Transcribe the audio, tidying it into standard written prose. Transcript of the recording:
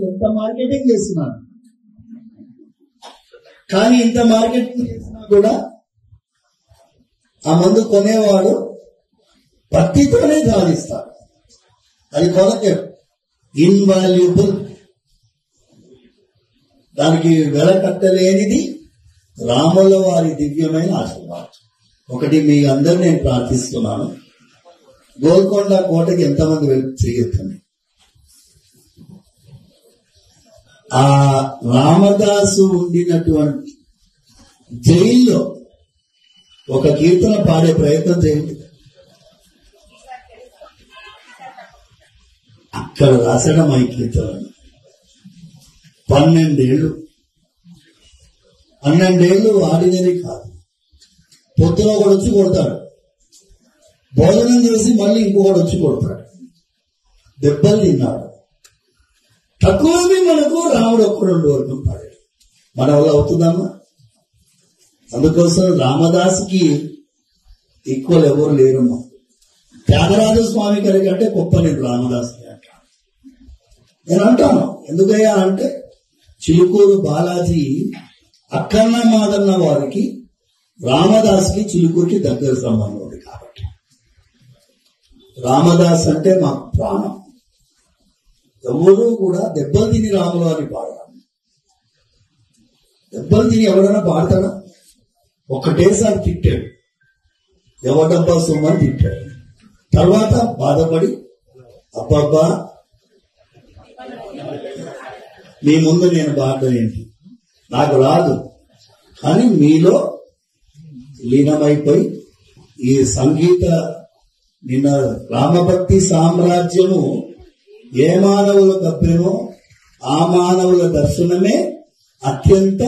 ఎంత మార్కెటింగ్ చేస్తున్నాడు, కానీ ఇంత మార్కెటింగ్ చేసినా కూడా ఆ మందు కొనేవాడు పత్తితోనే గాలిస్తాడు. అది కొనకే ఇన్వాల్యుబుల్, దానికి వెల కట్టలేనిది రాముల వారి దివ్యమైన ఆశీర్వాదం. ఒకటి మీ అందరూ నేను ప్రార్థిస్తున్నాను, గోల్కొండ కోటకి ఎంతమంది చేయొచ్చండి. ఆ రామదాసు ఉండినటువంటి జైల్లో ఒక కీర్తన పాడే ప్రయత్నం చేయండి. అక్కడ రాసడం ఈ కీర్తన 12 ఏళ్ళు ఆడినది కాదు. పొద్దున ఒకడు వచ్చి కొడతాడు, భోజనం చేసి మళ్ళీ ఇంకొకటి వచ్చి కొడతాడు, దెబ్బలు తిన్నాడు. తక్కువది మనకు రాముడు ఒక్క 2 వర్గం పాడాడు. మన వల్ల అవుతుందమ్మా? అందుకోసం రామదాసుకి ఈక్వల్ ఎవరు లేరమ్మా. త్యాగరాజ స్వామి గారి కంటే గొప్ప నేను రామదాసుని అంటాను. నేను అంటాను ఎందుకయ్యా అంటే, చిలుకూరు బాలాజీ అక్కన్న మాదన్న వారికి రామదాస్కి చిలుకూరికి దగ్గర సంబంధం ఉంది కాబట్టి రామదాస్ అంటే మా ప్రాణం. ఎవరు కూడా దెబ్బలు తిని రాములు అని పాడతాను. దెబ్బలు తిని ఎవరైనా పాడతాడా? ఒకటేసారి తిట్టాడు, ఎవడబ్బా సొమ్మని తిట్టాడు. తర్వాత బాధపడి అబ్బబ్బా మీ ముందు నేను పాడడం ఏంటి, నాకు రాదు, కానీ మీలో లీనమైపోయి ఈ సంగీత నిన్న రామభక్తి సామ్రాజ్యము ఏ మానవులకు అప్పేమో ఆ మానవుల దర్శనమే అత్యంత